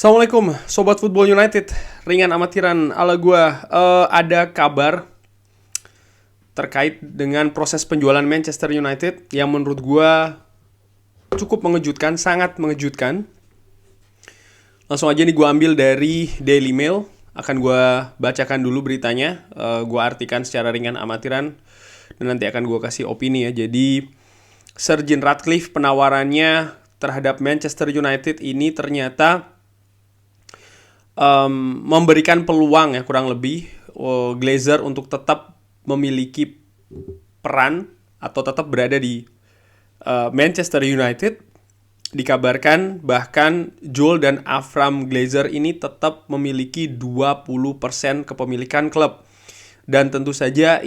Assalamualaikum Sobat Football United. Ringan amatiran ala gua. Ada kabar terkait dengan proses penjualan Manchester United yang menurut gua cukup mengejutkan, sangat mengejutkan. Langsung aja nih gua ambil dari Daily Mail. Akan gua bacakan dulu beritanya. Gua artikan secara ringan amatiran dan nanti akan gua kasih opini ya. Jadi Sir Jim Ratcliffe penawarannya terhadap Manchester United ini ternyata memberikan peluang ya kurang lebih Glazer untuk tetap memiliki peran atau tetap berada di Manchester United. Dikabarkan bahkan Joel dan Avram Glazer ini tetap memiliki 20% kepemilikan klub. Dan tentu saja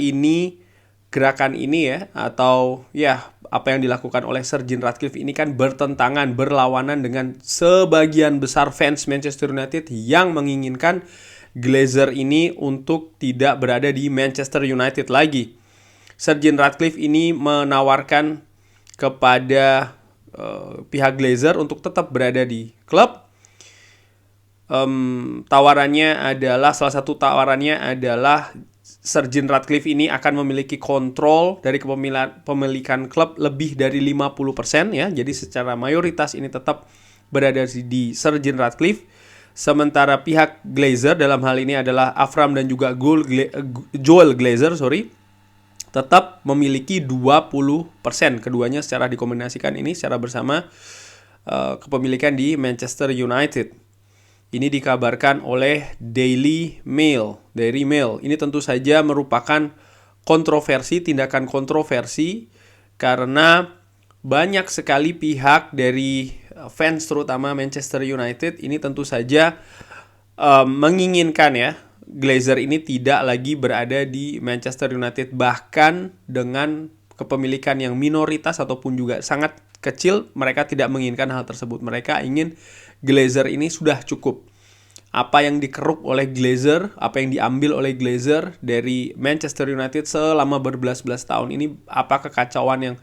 gerakan ini ya atau ya apa yang dilakukan oleh Sir Jim Ratcliffe ini kan bertentangan, berlawanan dengan sebagian besar fans Manchester United yang menginginkan Glazer ini untuk tidak berada di Manchester United lagi. Sir Jim Ratcliffe ini menawarkan kepada pihak Glazer untuk tetap berada di klub. Salah satu tawarannya adalah Sir Jim Ratcliffe ini akan memiliki kontrol dari kepemilikan klub lebih dari 50% ya. Jadi secara mayoritas ini tetap berada di Sir Jim Ratcliffe. Sementara pihak Glazer dalam hal ini adalah Avram dan juga Joel Glazer, tetap memiliki 20%. Keduanya secara dikombinasikan ini secara bersama kepemilikan di Manchester United. Ini dikabarkan oleh Daily Mail. Ini tentu saja merupakan tindakan kontroversi karena banyak sekali pihak dari fans terutama Manchester United ini tentu saja menginginkan ya Glazer ini tidak lagi berada di Manchester United, bahkan dengan kepemilikan yang minoritas ataupun juga sangat kecil. Mereka tidak menginginkan hal tersebut. Mereka ingin Glazer ini sudah cukup. Apa yang dikeruk oleh Glazer, apa yang diambil oleh Glazer dari Manchester United selama berbelas-belas tahun ini, apa kekacauan yang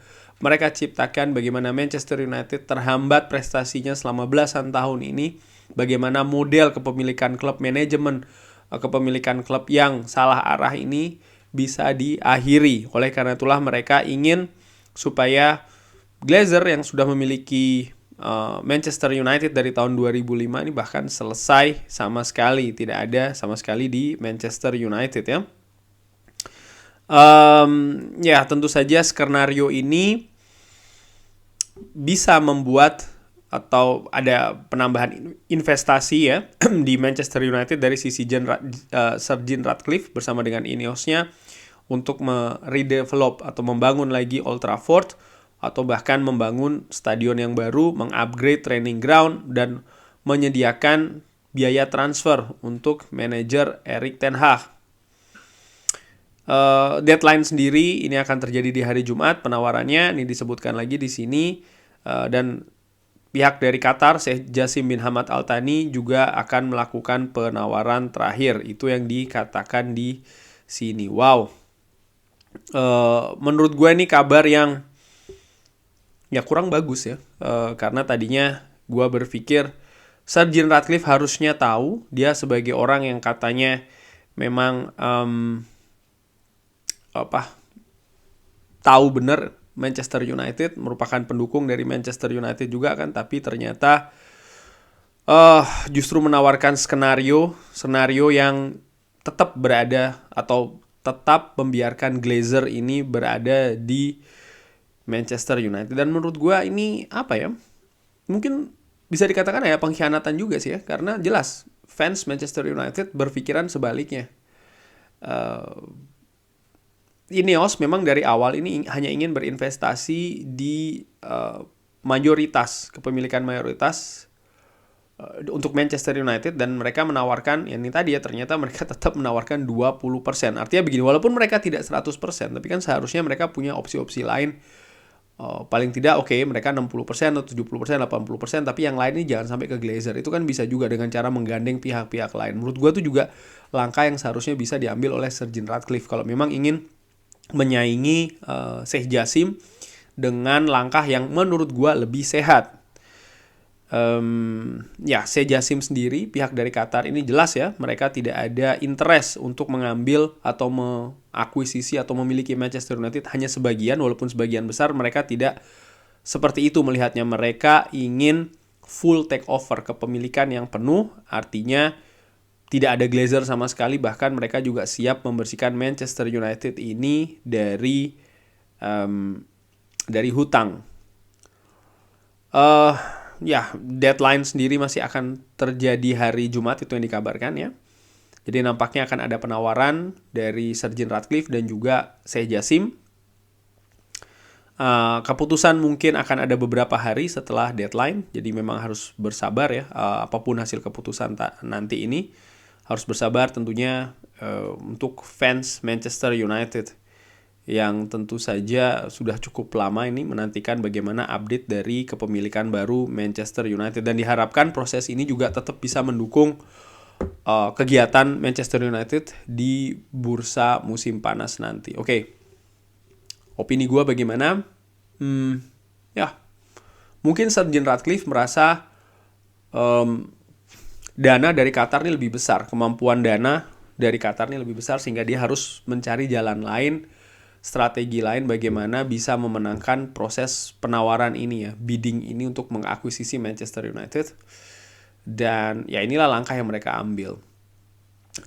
mereka ciptakan, bagaimana Manchester United terhambat prestasinya selama belasan tahun ini, bagaimana model kepemilikan klub, manajemen kepemilikan klub yang salah arah ini bisa diakhiri. Oleh karena itulah mereka ingin supaya Glazer yang sudah memiliki Manchester United dari tahun 2005 ini bahkan selesai sama sekali, tidak ada sama sekali di Manchester United ya. Ya tentu saja skenario ini bisa membuat atau ada penambahan investasi ya di Manchester United dari sisi Sir Jim Ratcliffe bersama dengan Ineos-nya untuk meredevelop atau membangun lagi Old Trafford atau bahkan membangun stadion yang baru, mengupgrade training ground dan menyediakan biaya transfer untuk manajer Erik ten Hag. Deadline sendiri ini akan terjadi di hari Jumat penawarannya, ini disebutkan lagi di sini, dan pihak dari Qatar, Sheikh Jassim bin Hamad Al Thani juga akan melakukan penawaran terakhir. Itu yang dikatakan di sini. Wow. Menurut gue ini kabar yang ya kurang bagus ya. Karena tadinya gue berpikir Sir Jim Ratcliffe harusnya tahu, dia sebagai orang yang katanya memang tahu benar Manchester United, merupakan pendukung dari Manchester United juga kan, tapi ternyata justru menawarkan skenario yang tetap berada atau tetap membiarkan Glazer ini berada di Manchester United. Dan menurut gue ini apa ya, mungkin bisa dikatakan ya pengkhianatan juga sih ya, karena jelas fans Manchester United berpikiran sebaliknya. Ineos memang dari awal ini hanya ingin berinvestasi di kepemilikan mayoritas untuk Manchester United, dan mereka menawarkan, ya ini tadi ya, ternyata mereka tetap menawarkan 20%. Artinya begini, walaupun mereka tidak 100%, tapi kan seharusnya mereka punya opsi-opsi lain. Paling tidak mereka 60% atau 70%, 80%, tapi yang lain ini jangan sampai ke Glazer. Itu kan bisa juga dengan cara menggandeng pihak-pihak lain. Menurut gue itu juga langkah yang seharusnya bisa diambil oleh Sir Jim Ratcliffe kalau memang ingin menyaingi Sheikh Jassim dengan langkah yang menurut gue lebih sehat. Ya, Sejasim sendiri, pihak dari Qatar ini jelas ya, mereka tidak ada interest untuk mengambil atau mengakuisisi atau memiliki Manchester United, hanya sebagian, walaupun sebagian besar mereka tidak seperti itu melihatnya. Mereka ingin full take over, kepemilikan yang penuh, artinya tidak ada Glazer sama sekali, bahkan mereka juga siap membersihkan Manchester United ini dari hutang. Ya, deadline sendiri masih akan terjadi hari Jumat, itu yang dikabarkan ya. Jadi nampaknya akan ada penawaran dari Sir Jim Ratcliffe dan juga Sejasim. Keputusan mungkin akan ada beberapa hari setelah deadline, jadi memang harus bersabar ya. Apapun hasil keputusan nanti ini, harus bersabar tentunya untuk fans Manchester United yang tentu saja sudah cukup lama ini menantikan bagaimana update dari kepemilikan baru Manchester United, dan diharapkan proses ini juga tetap bisa mendukung kegiatan Manchester United di bursa musim panas nanti. Oke. Opini gue bagaimana? Ya, mungkin Sir Jim Ratcliffe merasa dana dari Qatar ini lebih besar, kemampuan dana dari Qatar ini lebih besar, sehingga dia harus mencari jalan lain, strategi lain bagaimana bisa memenangkan proses penawaran ini ya, bidding ini untuk mengakuisisi Manchester United. Dan ya inilah langkah yang mereka ambil.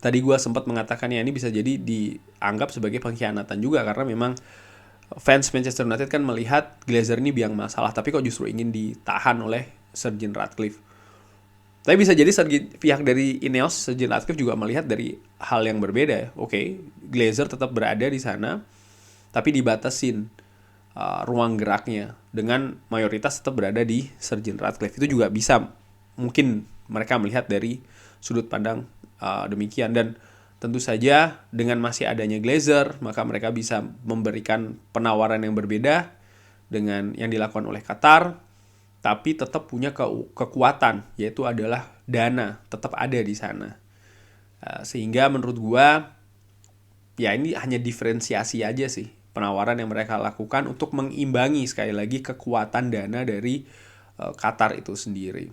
Tadi gue sempat mengatakan ya ini bisa jadi dianggap sebagai pengkhianatan juga, karena memang fans Manchester United kan melihat Glazer ini biang masalah, tapi kok justru ingin ditahan oleh Sir Jim Ratcliffe. Tapi bisa jadi pihak dari Ineos, Sir Jim Ratcliffe juga melihat dari hal yang berbeda ya. Oke, Glazer tetap berada di sana, tapi dibatasin ruang geraknya, dengan mayoritas tetap berada di Sir Jim Ratcliffe. Itu juga bisa mungkin mereka melihat dari sudut pandang demikian. Dan tentu saja dengan masih adanya Glazer, maka mereka bisa memberikan penawaran yang berbeda dengan yang dilakukan oleh Qatar, tapi tetap punya kekuatan, yaitu adalah dana, tetap ada di sana. Sehingga menurut gua ya ini hanya diferensiasi aja sih penawaran yang mereka lakukan untuk mengimbangi sekali lagi kekuatan dana dari Qatar itu sendiri.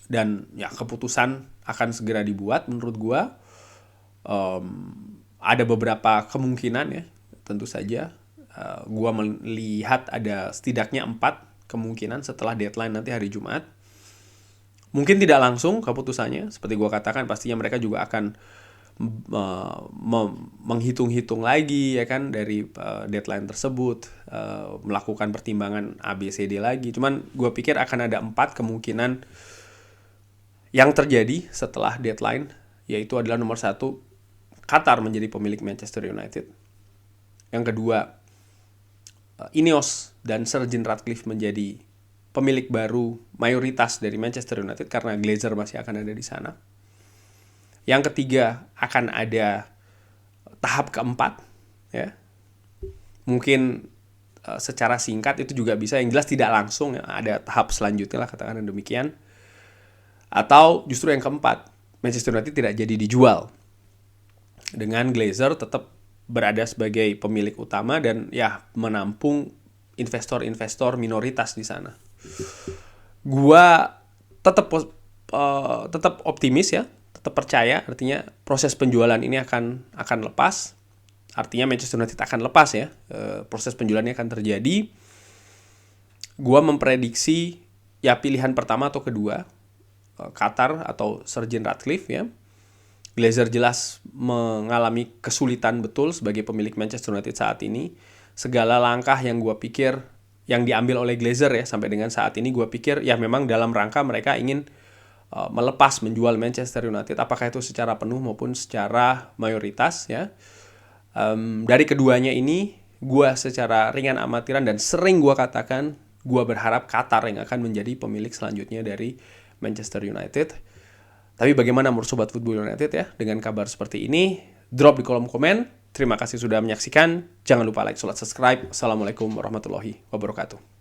Dan ya keputusan akan segera dibuat menurut gua. Ada beberapa kemungkinan ya, tentu saja. Gua melihat ada setidaknya 4 kemungkinan setelah deadline nanti hari Jumat. Mungkin tidak langsung keputusannya, seperti gua katakan, pastinya mereka juga akan menghitung-hitung lagi ya kan dari deadline tersebut, melakukan pertimbangan ABCD lagi. Cuman gue pikir akan ada 4 kemungkinan yang terjadi setelah deadline, yaitu adalah nomor 1, Qatar menjadi pemilik Manchester United. Yang kedua, Ineos dan Sir Jim Ratcliffe menjadi pemilik baru mayoritas dari Manchester United karena Glazer masih akan ada di sana. Yang ketiga, akan ada tahap keempat ya. Mungkin secara singkat itu juga bisa, yang jelas tidak langsung ya, ada tahap selanjutnya lah, katakan demikian. Atau justru yang keempat, Manchester United tidak jadi dijual, dengan Glazer tetap berada sebagai pemilik utama dan ya menampung investor-investor minoritas di sana. Gua tetap optimis ya, tetap percaya, artinya proses penjualan ini akan lepas. Artinya Manchester United akan lepas ya, proses penjualannya akan terjadi. Gua memprediksi ya pilihan pertama atau kedua, Qatar atau Sir Jim Ratcliffe ya. Glazer jelas mengalami kesulitan betul sebagai pemilik Manchester United saat ini. Segala langkah yang gue pikir yang diambil oleh Glazer ya sampai dengan saat ini, gue pikir ya memang dalam rangka mereka ingin melepas menjual Manchester United, apakah itu secara penuh maupun secara mayoritas ya. Dari keduanya ini gue secara ringan amatiran dan sering gue katakan, gue berharap Qatar yang akan menjadi pemilik selanjutnya dari Manchester United. Tapi bagaimana menurut Sobat Football United ya dengan kabar seperti ini? Drop di kolom komen. Terima kasih sudah menyaksikan. Jangan lupa like, subscribe. Assalamualaikum warahmatullahi wabarakatuh.